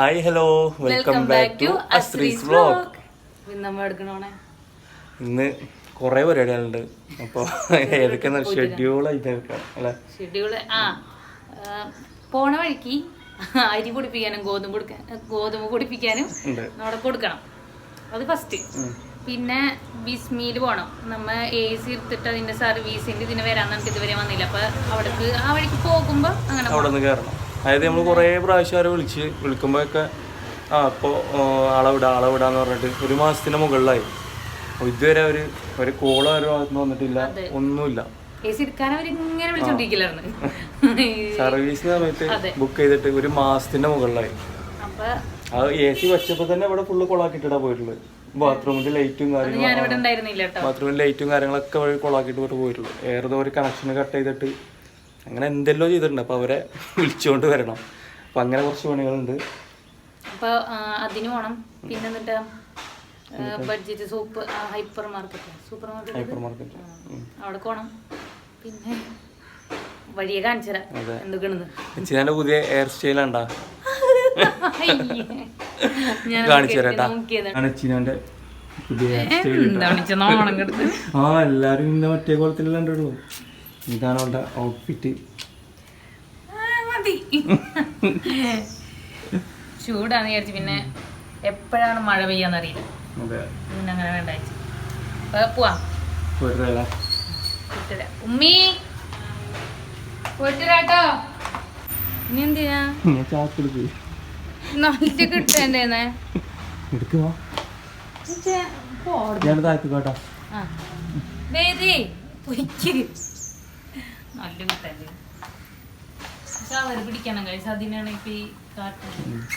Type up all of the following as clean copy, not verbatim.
Hi hello welcome back to അസ്ത്രീസ് vlog. ഇന്ന് കുറേ പരിപാടികളുണ്ട്. അപ്പോൾ ഏതൊക്കെ ഷെഡ്യൂളായിട്ട് അല്ലേ? ഷെഡ്യൂള് പോണ വഴിക്ക് അരി പൊടിപ്പിക്കാനും ഗോതമ്പ് പൊടിപ്പിക്കാനും അവിടെ കൊടുക്കണം. അത് ഫസ്റ്റ്. പിന്നെ ബിസ്മിയിൽ പോകണം. നമ്മ AC എടുത്തിട്ട് അതിന്റെ സർവീസിന്റെ ഇതിന് വരാൻ ഇതുവരെ വന്നില്ല. അപ്പൊ അവിടേക്ക് ആ വഴിക്ക് പോകുമ്പോ അങ്ങനെ അവിടെ നിന്ന് കയറണം. അതായത് നമ്മൾ കുറേ പ്രാവശ്യം അവരെ വിളിക്കുമ്പോഴൊക്കെ ഇപ്പോൾ ആളെ വിടാന്ന് പറഞ്ഞിട്ട് 1 മാസത്തിന് മുകളിലായി. ഇതുവരെ ഒരു കോള് അവരുടെ ഭാഗത്ത് നിന്ന് വന്നിട്ടില്ല, ഒന്നുമില്ല. സർവീസിന് സമയത്ത് ബുക്ക് ചെയ്തിട്ട് 1 മാസത്തിന്റെ മുകളിലായി. അത് AC വെച്ചപ്പോ തന്നെ ഇവിടെ ഫുള്ള് കൊളാക്കിട്ടാ പോയിട്ടുള്ളത്. ബാത്റൂമിന്റെ ലൈറ്റും കാര്യങ്ങളൊക്കെ വഴി കൊളാക്കിട്ട് പോയിട്ടുള്ളൂ. ഏറെ ഒരു കണക്ഷൻ കട്ട് ചെയ്തിട്ട് അങ്ങനെ എന്തെല്ലോ ചെയ്തിട്ടുണ്ട്. അപ്പൊ അവരെ വിളിച്ചുകൊണ്ട് വരണം. അപ്പൊ അങ്ങനെ കുറച്ച് പണികളുണ്ട്. അപ്പൊ അതിന് പോണം. പിന്നെ എന്നിട്ട് ബഡ്ജറ്റ് സൂപ്പർ മാർക്കറ്റ് അവിടെ പോണം. പിന്നെ വഴിയെ കാണിച്ചുതരാം എന്തൊക്കെയാണെന്ന്. പുതിയ ഹെയർ സ്റ്റൈൽ ഉണ്ടാ കാണിച്ചു തരാട്ടാ. പുതിയ എല്ലാരും ഇന്ന മറ്റേ കോലത്തിലുള്ള കണ്ടുള്ളൂ. ഇതാണ് അവളുടെ ഔട്ട്ഫിറ്റ്. ചൂടാന്ന് വിചാരിച്ചു. പിന്നെ എപ്പോഴാണ് മഴ പെയ്യാന്നറിയില്ല. പിന്നെ അങ്ങനെ വേണ്ട പോവാ. ഉമ്മി പോയിട്ടാട്ടോ. ഇനി എന്തിനാ നല്ല കിട്ടേണ്ടേന്നേ. നല്ല കിട്ടണ്ടേ. അവര് പിടിക്കണം കഴിച്ച അതിനാണ് ഇപ്പൊ ഈ കാട്ടുന്നത്.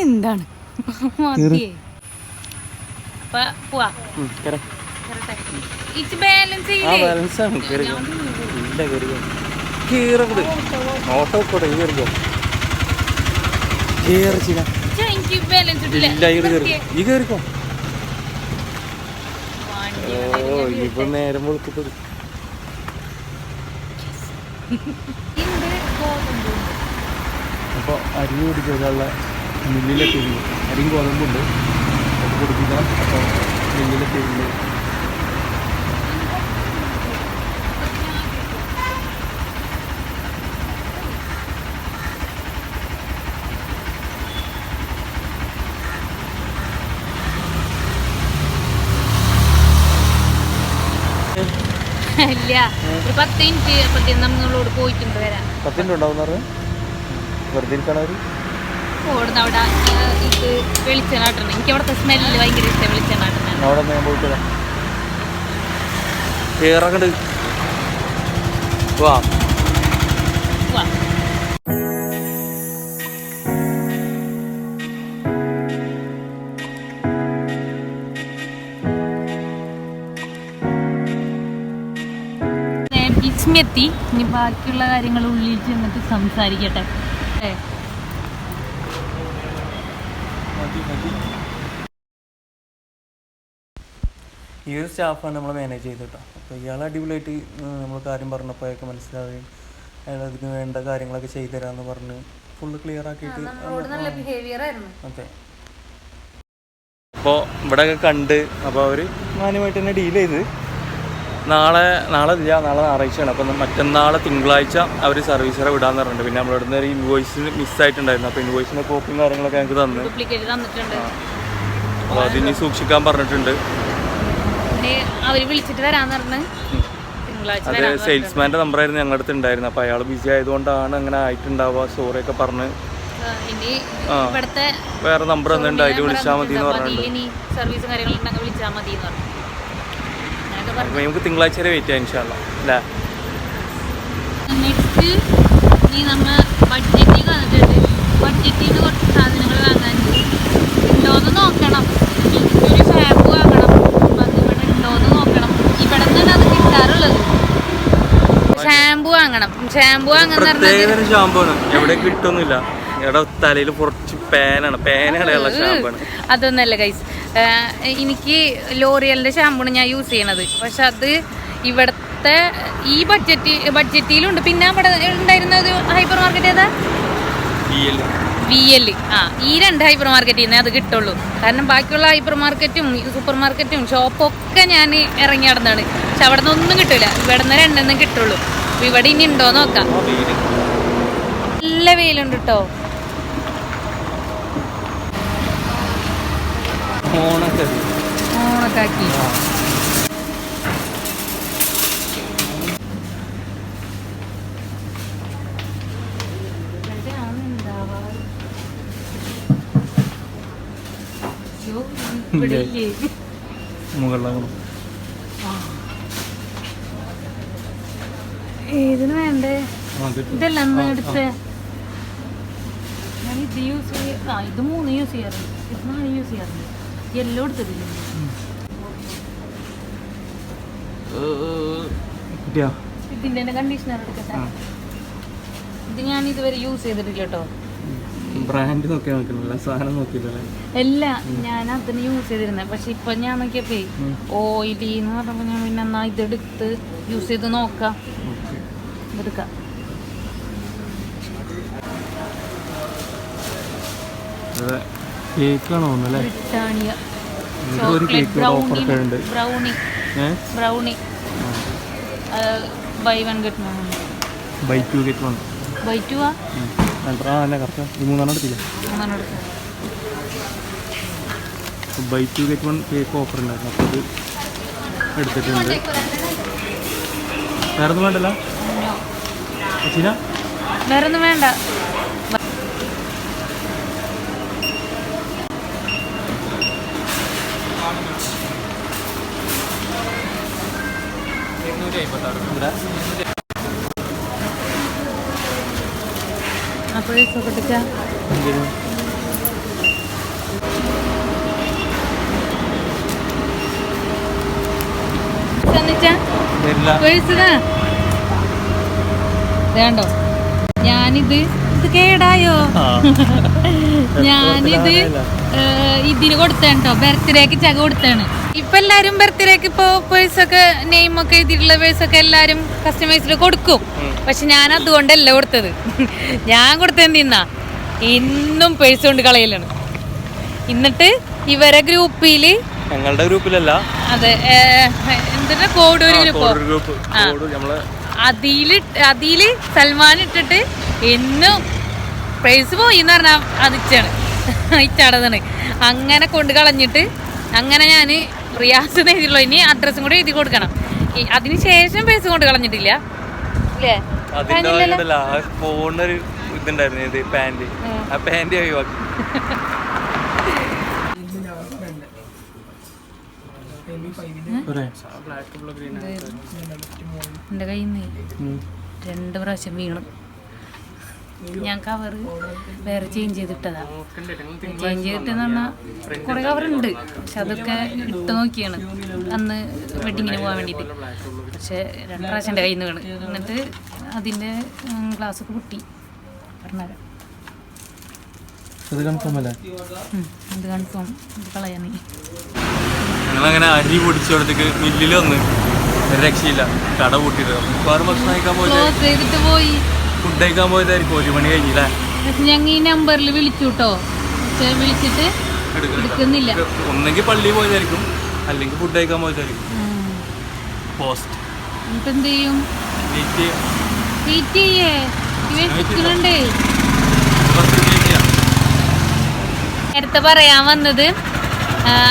എന്താണ് ഇപ്പൊ നേരം വെളുത്തിട്ട് അപ്പോൾ അരി പൊടിക്കാനുള്ള മില്ലിലെത്തിയിരുന്നു. അരിയും ഗോതമ്പുണ്ട്, അത് പൊടിപ്പിക്കണം. അപ്പോൾ മില്ലിലെത്തിയിട്ടുണ്ട്. ഇല്ല, ഒരു 10 മിനിറ്റ് നമ്മളോട് പോയിട്ടുണ്ട് വരാൻ. 10 മിനിറ്റ് ഉണ്ടാവും വെറുതെ ഇരിക്കണവര് ഓടുന്ന അവിടെ ഇത് വെളിച്ചെണ്ണാട്ടണം. എനിക്ക് അവിടുത്തെ സ്മെല്ല് ഭയങ്കര ഇഷ്ടം. വെളിച്ചെണ്ണാട്ടണം അവിടെ ഞാൻ പോയിട്ട് കേറങ്ങട് വാ. എത്തി. ഇനി ബാക്കിയുള്ള കാര്യങ്ങൾ ഉള്ളിൽ ചെന്നിട്ട് സംസാരിക്കട്ടെ. ഈ ഒരു സ്റ്റാഫാണ് നമ്മൾ മാനേജ് ചെയ്തിട്ടോ. അപ്പോൾ ഇയാൾ അടിപൊളിയായിട്ട് നമ്മൾ കാര്യം പറഞ്ഞപ്പോൾ അയാൾക്ക് മനസ്സിലാവുകയും അയാൾ അതിന് വേണ്ട കാര്യങ്ങളൊക്കെ ചെയ്തു തരാമെന്ന് പറഞ്ഞ് ഫുള്ള് ക്ലിയർ ആക്കിയിട്ട്. അതെ, അപ്പോൾ ഇവിടെയൊക്കെ കണ്ട് അപ്പോൾ അവർ മാന്യമായിട്ട് തന്നെ ഡീൽ ചെയ്ത് നാളെ ഇല്ല, നാളെ ഞായറാഴ്ചയാണ്. അപ്പം മറ്റന്നാളെ തിങ്കളാഴ്ച അവർ സർവീസറെ വിടാന്ന് പറഞ്ഞിട്ടുണ്ട്. പിന്നെ നമ്മളിവിടെ നിന്ന് ഒരു ഇൻവോയ്സ് മിസ്സായിട്ടുണ്ടായിരുന്നു. അപ്പോൾ ഇൻവോയ്സിൻ്റെ കോപ്പിയും കാര്യങ്ങളൊക്കെ ഞങ്ങൾക്ക് തന്നിട്ടുണ്ട്. അപ്പോൾ അതിനി സൂക്ഷിക്കാൻ പറഞ്ഞിട്ടുണ്ട്. അത് സെയിൽസ്മാൻ്റെ നമ്പറായിരുന്നു ഞങ്ങളുടെ അടുത്ത് ഉണ്ടായിരുന്നു. അപ്പോൾ അയാൾ ബിസി ആയതുകൊണ്ടാണ് അങ്ങനെ ആയിട്ടുണ്ടാവുക, സോറിയൊക്കെ പറഞ്ഞ് വേറെ നമ്പർ തന്നിട്ടുണ്ട്, അതിൽ വിളിച്ചാൽ മതി എന്ന് പറഞ്ഞിട്ടുണ്ട്. നമുക്ക് തിങ്കളാഴ്ച വരെ വെയിറ്റ് ചെയ്യാം ഇൻഷാ അല്ലാ. അല്ലേ, നെക്സ്റ്റ് ഇനി നമ്മൾ ബഡ്ജറ്റിൽ വന്നിട്ടുണ്ട്. ബഡ്ജറ്റിൽ കുറച്ച് സാധനങ്ങൾ വാങ്ങാനുണ്ട്. ഉണ്ടോയെന്ന് നോക്കണം. ഒരു ഷാമ്പു വാങ്ങണം. അത് ഇവിടെ ഉണ്ടോയെന്ന് നോക്കണം. ഇവിടെ നിന്നാണ് അത് കിട്ടാറുള്ളത്. ഷാമ്പു വാങ്ങണം. ഷാമ്പു വാങ്ങുന്ന ഷാമ്പു ആണ്, എവിടെ കിട്ടുന്നില്ല. ഇവിടെ തലയിൽ കുറച്ച് പേനയുള്ള ഷാമ്പാണ്. അതൊന്നല്ല ഗൈസ്, എനിക്ക് ലോറിയലിന്റെ ഷാമ്പൂണ് ഞാൻ യൂസ് ചെയ്യണത്. പക്ഷെ അത് ഇവിടുത്തെ ഈ ബഡ്ജറ്റിലുണ്ട്. പിന്നെ അവിടെ ഉണ്ടായിരുന്നത് ഹൈപ്പർ മാർക്കറ്റ് ഏതാ? VL. ഈ 2 ഹൈപ്പർ മാർക്കറ്റിൽ നിന്നേ അത് കിട്ടുള്ളൂ. കാരണം ബാക്കിയുള്ള ഹൈപ്പർ മാർക്കറ്റും സൂപ്പർ മാർക്കറ്റും ഷോപ്പൊക്കെ ഞാൻ ഇറങ്ങി നടന്നാണ്. പക്ഷെ അവിടെ നിന്നൊന്നും കിട്ടില്ല. ഇവിടെ നിന്ന് 2 കിട്ടുള്ളൂ. അപ്പൊ ഇവിടെ ഇനി ഉണ്ടോ നോക്കാം. നല്ല വെയിലുണ്ട് കേട്ടോ. ഓണക്കാക്കി ഏതിന് വേണ്ടേ? ഇതല്ല എടുത്ത് ഞാൻ ഇത് യൂസ് ഇത് 3 യൂസ് ചെയ്യാറുണ്ട്, ഇത് 4 യൂസ് ചെയ്യാറുണ്ട്. യെല്ലോ എടുത്തിട്ടില്ല. ഇതിന്റെ കണ്ടീഷണർ എടുക്കട്ടെ. ഇത് ഞാൻ ഇതുവരെ യൂസ് ചെയ്തിട്ടില്ല കേട്ടോ. ബ്രാൻഡ് നോക്കില്ല, സാധനം നോക്കില്ല. അല്ല, ഞാൻ അതിന് യൂസ് ചെയ്തിരുന്നത്. പക്ഷെ ഇപ്പൊ ഞാൻ നോക്കിയപ്പോ ഓയിലി എന്ന് പറഞ്ഞപ്പോ ഞാൻ പിന്നെ എന്നാ ഇതെടുത്ത് യൂസ് ചെയ്ത് നോക്കാം. ഇതെടുക്കാം. Britannia chocolate brownie buy 1 get 1. Buy 2 get 1. Buy 2 buy 2 get 1 cake offer ഉണ്ടായിരുന്നു. അപ്പോൾ അത് എടുത്തിട്ടുണ്ട്. വേറെ ഒന്നും വേണ്ടല്ലോ? വേറെ ഒന്നും വേണ്ട. അപ്പോൾ സുഖട്ടിച്ച വേണ്ടോ? ഞാനിത് കേടായോ? ഞാനിത് ഇതിന് കൊടുത്തേട്ടോ, ബർത്ത്ഡേക്ക് ചക കൊടുത്താണ്. ഇപ്പൊ എല്ലാരും ബർത്ത്ഡേക്ക് ഇപ്പൊ പേഴ്സൊക്കെ നെയിമൊക്കെ എഴുതിയിട്ടുള്ള പേഴ്സൊക്കെ എല്ലാരും കസ്റ്റമൈസ്ഡ് കൊടുക്കും. പക്ഷെ ഞാൻ അതുകൊണ്ടല്ല കൊടുത്തത്. ഞാൻ കൊടുത്തെന്തിന്നാ ഇന്നും പേഴ്സ് കൊണ്ട് കളയലാണ്. എന്നിട്ട് ഇവരെ ഗ്രൂപ്പില്, ഞങ്ങളുടെ ഗ്രൂപ്പിലല്ല, അതെ എന്തിനാ കോഡൂര് ഗ്രൂപ്പ്, അതില് സൽമാൻ ഇട്ടിട്ട് എന്നും പ്രൈസ് പോയി എന്ന് പറഞ്ഞാൽ അതിച്ചാണ് ഇച്ചടതാണ്. അങ്ങനെ കൊണ്ട് കളഞ്ഞിട്ട് അങ്ങനെ ഞാൻ റിയാസ് എഴുതിയുള്ളൂ. ഇനി അഡ്രസ്സും കൂടെ എഴുതി കൊടുക്കണം. അതിന് ശേഷം പൈസ കൊണ്ട് കളഞ്ഞിട്ടില്ല. ഫോണിനൊരു ഇതുണ്ടായിരുന്നു, പാന്റ്, ആ പാന്റ് ഒഴിവാക്കി. എൻ്റെ കയ്യിൽ നിന്ന് 2 പ്രാവശ്യം വീണു. ഞാൻ കവറ് വേറെ ചേഞ്ച് ചെയ്തിട്ടതാ. ചേഞ്ച് ചെയ്തിട്ടെന്ന് പറഞ്ഞാൽ കുറേ കവറുണ്ട്. പക്ഷെ അതൊക്കെ ഇട്ട് നോക്കിയാണ് അന്ന് വെഡിങ്ങിന് പോകാൻ വേണ്ടിയിട്ട്. പക്ഷെ 2 പ്രാവശ്യം എൻ്റെ കയ്യിൽ നിന്ന് വീണ്. എന്നിട്ട് അതിൻ്റെ ഗ്ലാസ്സൊക്കെ പൊട്ടി. പറഞ്ഞുതരാം. ഇത് കൺഫേം ഇത് കളയാനേ. ഞങ്ങളങ്ങനെ അരി പൊടിച്ചോടത്തേക്ക് മില്ലിൽ വന്ന് രക്ഷയില്ല, കട കൂട്ടിയിട്ട് വേറെ ഭക്ഷണം കഴിക്കാൻ പോയി. ഫുഡ് കഴിക്കാൻ പോയതായിരിക്കും. 1 മണി കഴിഞ്ഞില്ലേ? ഞങ്ങൾ ഈ നമ്പറിൽ വിളിച്ചു കേട്ടോ. വിളിച്ചിട്ട് എടുക്കുന്നില്ല. ഒന്നെങ്കിൽ പള്ളി പോയതായിരിക്കും, അല്ലെങ്കിൽ ഫുഡ് കഴിക്കാൻ പോയതായിരിക്കും. പോസ്റ്റ് ഇപ്പൊ എന്ത് ചെയ്യും? വെയിറ്റ് ചെയ്യേ. നേരത്തെ പറയാൻ വന്നത്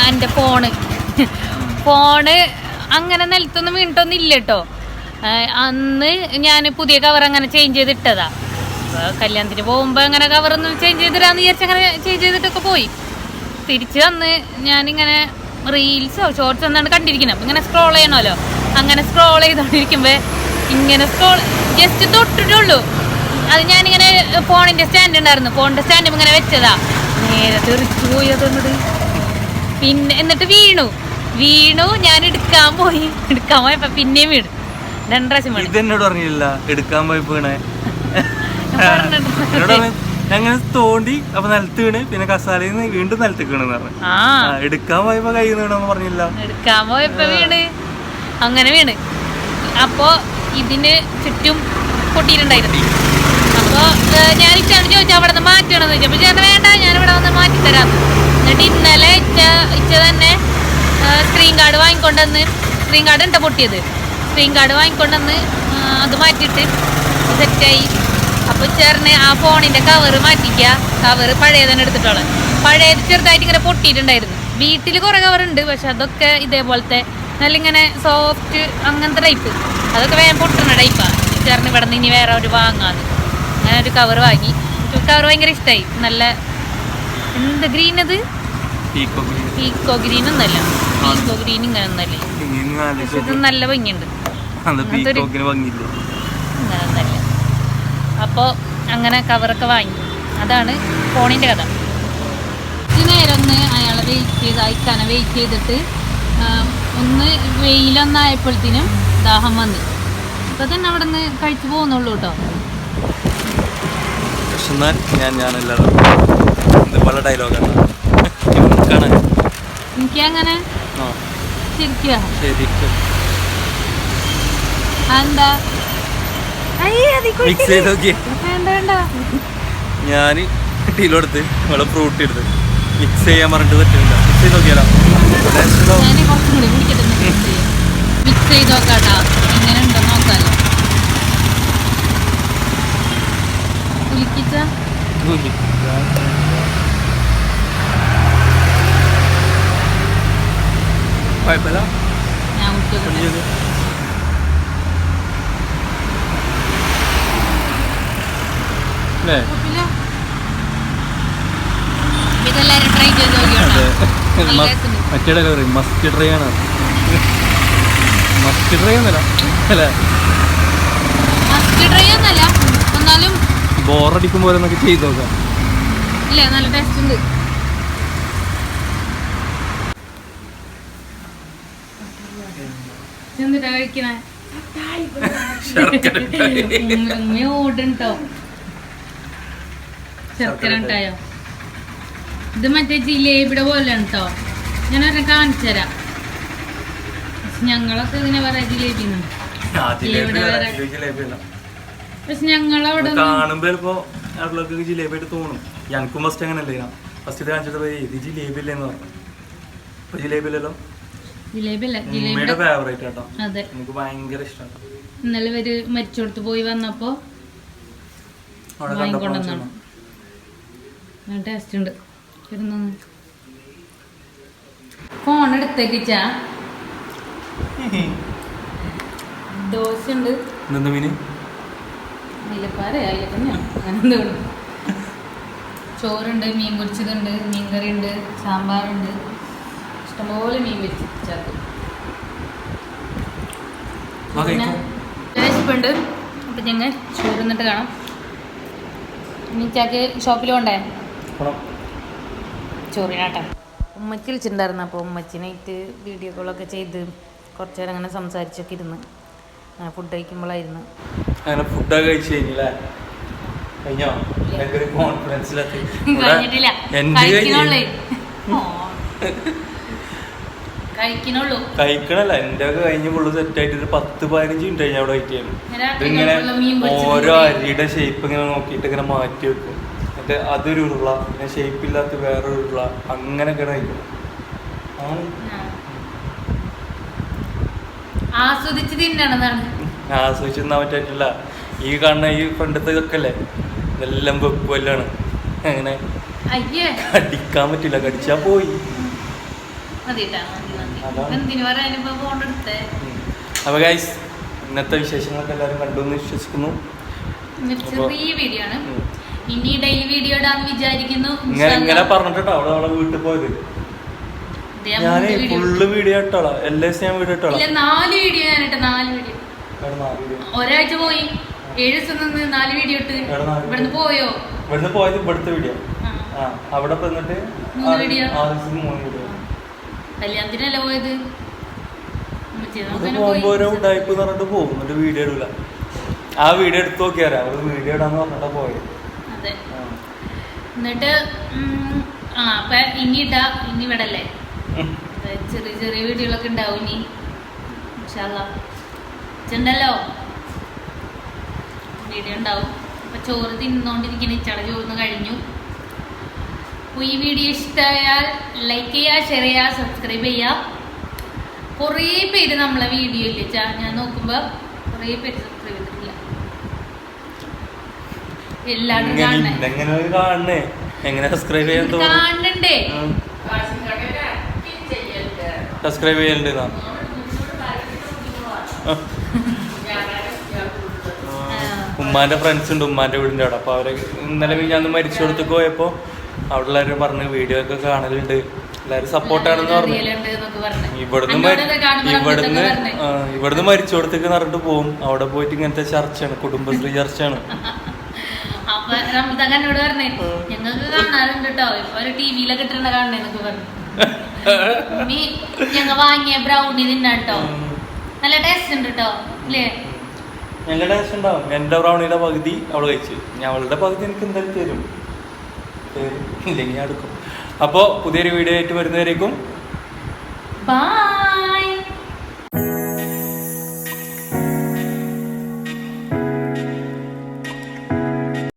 എൻ്റെ ഫോണ് അങ്ങനെ നിലത്തൊന്നും വീണിട്ടൊന്നും ഇല്ല കേട്ടോ. അന്ന് ഞാൻ പുതിയ കവർ അങ്ങനെ ചേഞ്ച് ചെയ്തിട്ടതാ. കല്യാണത്തിന് പോകുമ്പോൾ അങ്ങനെ കവറൊന്നും ചേഞ്ച് ചെയ്തിടാന്ന് വിചാരിച്ച് അങ്ങനെ ചേഞ്ച് ചെയ്തിട്ടൊക്കെ പോയി. തിരിച്ച് വന്ന് ഞാനിങ്ങനെ റീൽസോ ഷോർട്സോ എന്നാണ് കണ്ടിരിക്കുന്നത്. ഇങ്ങനെ സ്ക്രോൾ ചെയ്യണമല്ലോ. അങ്ങനെ സ്ക്രോൾ ചെയ്തോണ്ടിരിക്കുമ്പോൾ ഇങ്ങനെ ജസ്റ്റ് തൊട്ടിട്ടുള്ളൂ. അത് ഞാനിങ്ങനെ ഫോണിൻ്റെ സ്റ്റാൻഡ് ഉണ്ടായിരുന്നു. ഫോണിൻ്റെ സ്റ്റാൻഡ് ഇങ്ങനെ വെച്ചതാ. നേരെ തെറിച്ചു പോയി അതൊന്നത്. പിന്നെ എന്നിട്ട് വീണു. ഞാൻ എടുക്കാൻ പോയപ്പോ പിന്നെയും വീണു. 2 പ്രാവശ്യം വീണു. ഇതെന്നോട് പറഞ്ഞില്ല എടുക്കാൻ പോയപ്പോ. അങ്ങനെ തോണ്ടി അപ്പൊ നിലത്ത് വീണ് പിന്നെ കസാലയിൽ നിന്ന് വീണ്ടും നിലത്ത് വീണെന്ന് പറഞ്ഞു. എടുക്കാൻ പോയപ്പോ കൈ വീണെന്ന് പറഞ്ഞില്ല. എടുക്കാൻ പോയപ്പോ വീണ് അങ്ങനെ വീണ്. അപ്പോ ഇതിന് ചുറ്റും പൊട്ടിയിട്ടുണ്ടായിരുന്നു. അപ്പൊ ഞാൻ ഇച്ചാണ് ചോദിച്ചു അവിടെ നിന്ന് മാറ്റണമെന്ന് ചോദിച്ചു. അപ്പൊ ചേട്ടൻ വേണ്ട, ഞാനിവിടെ വന്ന് മാറ്റിത്തരാന്ന്. എന്നിട്ട് ഇന്നലെ ഇച്ച തന്നെ സ്ക്രീൻ ഗാർഡ് വാങ്ങിക്കൊണ്ടുവന്ന്, സ്ക്രീൻ ഗാർഡ് ഉണ്ടോ പൊട്ടിയത്, സ്ക്രീൻ ഗാർഡ് വാങ്ങിക്കൊണ്ടുവന്ന് അത് മാറ്റിയിട്ട് സെറ്റായി. അപ്പോൾ ചേർന്ന് ആ ഫോണിൻ്റെ കവറ് മാറ്റിക്കുക. കവറ് പഴയത് തന്നെ എടുത്തിട്ടുള്ളത്. പഴയത് ചെറുതായിട്ട് ഇങ്ങനെ പൊട്ടിയിട്ടുണ്ടായിരുന്നു. വീട്ടിൽ കുറേ കവറുണ്ട്, പക്ഷെ അതൊക്കെ ഇതേപോലത്തെ നല്ല ഇങ്ങനെ സോഫ്റ്റ് അങ്ങനത്തെ ടൈപ്പ്, അതൊക്കെ വേഗം പൊട്ടുന്ന ടൈപ്പാണ്. ചേർന്ന് ഇവിടെ നിന്ന് ഇനി വേറെ ഒരു വാങ്ങാന്ന് അങ്ങനെ ഒരു കവർ വാങ്ങി. കവർ ഭയങ്കര ഇഷ്ടമായി. നല്ല എന്ത് ഗ്രീൻ, അത് പീക്കോ ഗ്രീൻ ഒന്നല്ല, പീക്കോ ഗ്രീൻ ഇങ്ങനെ ഒന്നല്ലേ, പക്ഷെ ഇത് നല്ല ഭംഗിയുണ്ട്. അങ്ങനെ ഒന്നല്ല. അപ്പോൾ അങ്ങനെ കവറൊക്കെ വാങ്ങി. അതാണ് ഫോണിൻ്റെ കഥ. ഇത്തിരി നേരം ഒന്ന് അയാളെ അയക്കാനെ വെയിറ്റ് ചെയ്തിട്ട് ഒന്ന് വെയിലൊന്നായപ്പോഴത്തേനും ദാഹം വന്നു. ഇപ്പം തന്നെ അവിടെ നിന്ന് കഴിച്ചു പോകുന്നുള്ളൂ കേട്ടോ. എനിക്കങ്ങനെ ശരിക്കും എന്താ ഞാൻ ടീലെടുത്ത് ഇവിടെ ഫ്രൂട്ട് എടുത്ത് മിക്സ് ചെയ്യാൻ പറഞ്ഞിട്ട് പറ്റില്ല. മിക്സ് ചെയ്ത് നോക്കിയാലോ? മിക്സ് ചെയ്ത് നോക്കാട്ടോ, എങ്ങനെ ഉണ്ടോ നോക്കാലോ. കുഴപ്പമില്ല. ഞാൻ ഇതെല്ലാരും ട്രൈ ചെയ്ത് മറ്റേ മസ്റ്റ് ട്രൈ ആണ്. മസ്റ്റ് ട്രൈ ഒന്നല്ല അല്ലേ, മസ്റ്റ് ട്രൈ ഒന്നല്ല, എന്നാലും ബോറടിക്കുമ്പോൾ ഓരോന്നൊക്കെ ചെയ്ത് നോക്കാം. ഇല്ല, നല്ല ടേസ്റ്റ് ഉണ്ട്. എന്തിട്ടാ കഴിക്കണേ? ഓടുണ്ടോ ശർക്കര ഉണ്ടായോ? ഇത് മറ്റേ ജിലേബിയുടെ പോലെ കേട്ടോ. ഞാനൊരെണ്ണം കാണിച്ചു തരാം. ഞങ്ങളൊക്കെ ഇതിനെ പറയാ ജിലേബി. പക്ഷെ ഞങ്ങളവിടെ കാണുമ്പോ ചിലപ്പോ ആളുകൾക്ക് ജിലേബി ആയിട്ട് തോന്നും. ഞങ്ങൾക്കും ഫസ്റ്റ് അങ്ങനെ അല്ലേ, ഫസ്റ്റ് കാണിച്ചിട്ട് ഇത് ജിലേബി അല്ലേന്ന് പറഞ്ഞു. ഇപ്പൊ ജിലേബി അല്ലല്ലോ, ജിലേബിയുടെ ഫേവറേറ്റ് കേട്ടോ. അതെ, എനിക്ക് ഭയങ്കര ഇഷ്ടമാണ്. ഇന്നലെ ഇവര് മരിച്ചോടത്ത് പോയി വന്നപ്പോ വാങ്ങിക്കൊണ്ടെന്നാണ്. ടേസ്റ്റ് ഉണ്ട്. ഫോൺ എടുത്തേക്കിച്ചാ ദോശ ഉണ്ട്, അങ്ങനെ ചോറുണ്ട്, മീൻ പൊരിച്ചതുണ്ട്, മീൻകറി ഉണ്ട്, സാമ്പാറുണ്ട്, ഇഷ്ടംപോലെ മീൻ പൊരിച്ചിട്ട് പിന്നെ വിശപ്പുണ്ട്. അപ്പം ഞങ്ങൾ ചോറ് നിന്നിട്ട് കാണാം. ഇനി ചാക്ക് ഷോപ്പിൽ കൊണ്ടേ ചോറിനാട്ടം. ഉമ്മച്ചി വിളിച്ചിട്ടുണ്ടായിരുന്നു. അപ്പോൾ ഉമ്മച്ചിനായിട്ട് വീഡിയോ കോളൊക്കെ ചെയ്ത് കുറച്ച് നേരം അങ്ങനെ സംസാരിച്ചൊക്കെ ഇരുന്ന് ഫുഡ് കഴിക്കുമ്പോഴായിരുന്നു. അങ്ങനെ ഫുഡൊക്കെ കഴിച്ച് കഴിഞ്ഞില്ലേ? കഴിഞ്ഞിട്ടില്ല, കഴിക്കണല്ല. എന്റെ ഒക്കെ കഴിഞ്ഞ് ഫുള്ള് സെറ്റ് ആയിട്ട് ഒരു 10-15 മിനിറ്റ് കഴിഞ്ഞ അവിടെ വെയിറ്റ് ചെയ്യണം. ഇതിങ്ങനെ ഓരോ അരിയുടെ ഷേപ്പ് ഇങ്ങനെ നോക്കിയിട്ട് ഇങ്ങനെ മാറ്റി വെക്കും. എന്നിട്ട് അതൊരു ഉരുള, പിന്നെ ഷേപ്പ് ഇല്ലാത്ത വേറൊരു ഉരുള, അങ്ങനെയൊക്കെ കഴിക്കും. ആസ്വദിച്ച് തിന്നാൻ പറ്റില്ല. ഈ കാണുന്ന ഈ ഫ്രണ്ടത്തെ ഇതൊക്കെ അല്ലേ, ഇതെല്ലാം വെക്കുവല്ലാണ്. അങ്ങനെ അടിക്കാൻ പറ്റില്ല, കടിച്ചാ പോയി. അപ്പൊ ഗൈസ്, ഇന്നത്തെ വിശേഷങ്ങളൊക്കെ എല്ലാവരും കണ്ടു എന്ന് വിശ്വസിക്കുന്നു. ഇങ്ങനെ പറഞ്ഞിട്ടോ അവളെ വീട്ടിൽ പോയത്. ഞാൻ ഫുള്ള് വീഡിയോ ഇട്ടോളാം, എല്ലാ ദിവസം ഞാൻ വീഡിയോ ഇട്ടോളാം. 4 വീഡിയോ ഒരാഴ്ച പോയി, 7 ദിവസം നിന്ന് 4 വീഡിയോ ഇട്ട്. ഇവിടുന്ന് പോയോ? ഇവിടുന്ന് പോയത് ഇവിടുത്തെ വീഡിയോ. അവിടെ വന്നിട്ട് 3 വീഡിയോ. കല്യാണത്തിനല്ല പോയത്. പോകുമ്പോ ഓരോ ഉടായ്പ പറഞ്ഞിട്ട് പോകും, എന്നിട്ട് വീഡിയോ ഇടൂല. ആ വീഡിയോ എടുത്ത് നോക്കിയാരാ അവള് വീഡിയോ ഇടാന്ന് പറഞ്ഞിട്ടാ പോയത്. എന്നിട്ട് അപ്പൊ ഇനി ഇവിടെ അല്ലേ ചെറിയ ചെറിയ വീഡിയോകളൊക്കെ ഉണ്ടാവും ഇനി ഉണ്ടല്ലോ വീഡിയോ ഉണ്ടാവും. അപ്പൊ ചോറ് തിന്നോണ്ടിരിക്കുന്ന ഇച്ചട ചോറിന് കഴിഞ്ഞു. ഈ വീഡിയോ ഇഷ്ടമായാൽ ലൈക്ക് ചെയ്യുക, ഷെയർ ചെയ്യുക, സബ്സ്ക്രൈബ് ചെയ്യുക. കുറേ പേര് നമ്മളെ വീഡിയോ ഇല്ല ഞാൻ നോക്കുമ്പോ കുറേ പേര് സബ്സ്ക്രൈബ് ചെയ്തിട്ടില്ല. എല്ലാവരും കാണണേ എങ്ങനെ സബ്സ്ക്രൈബ് ചെയ്യാൻ കാണണ്ടേ? സബ്സ്ക്രൈബ് ചെയ്യലുണ്ട്. ഉമ്മാന്റെ ഫ്രണ്ട്സ് ഉണ്ട് ഉമ്മാന്റെ വീടിന്റെ അവിടെ. അപ്പൊ അവരെ ഇന്നലെ ഞാൻ മരിച്ചോടത്തേക്ക് പോയപ്പോ അവിടെ എല്ലാവരും പറഞ്ഞു വീഡിയോ ഒക്കെ കാണലുണ്ട്, എല്ലാവരും സപ്പോർട്ടാണെന്ന് പറഞ്ഞു. ഇവിടുന്ന് മരിച്ചോടത്തേക്ക് പറഞ്ഞിട്ട് പോകും. അവിടെ പോയിട്ട് ഇങ്ങനത്തെ ചർച്ചയാണ്, കുടുംബശ്രീ ചർച്ചയാണ്. അപ്പൊ റംസാനോട് പറഞ്ഞേ ഞങ്ങൾക്ക് കാണാറുണ്ട് കേട്ടോ, ഇപ്പൊ ഒരു ടിവിയിലൊക്കെ ഇട്ടിരുന്ന കാണണേന്നൊക്കെ പറഞ്ഞു. ഞങ്ങ വാങ്ങിയ ബ്രൗണി തിന്നാട്ടോ, നല്ല ടേസ്റ്റ് ഉണ്ട് കേട്ടോ അല്ലേ? നല്ല ടേസ്റ്റ് ഉണ്ടാവും. എന്റെ ബ്രൗണിയുടെ പകുതി അവള് കഴിച്ചു, അവളുടെ പകുതി എനിക്ക് എന്തായാലും തരും, ഇല്ലെങ്കിൽ ഞാൻ എടുക്കും. അപ്പോൾ പുതിയൊരു വീഡിയോ ആയിട്ട് വരുന്നവരേക്കും ബൈ.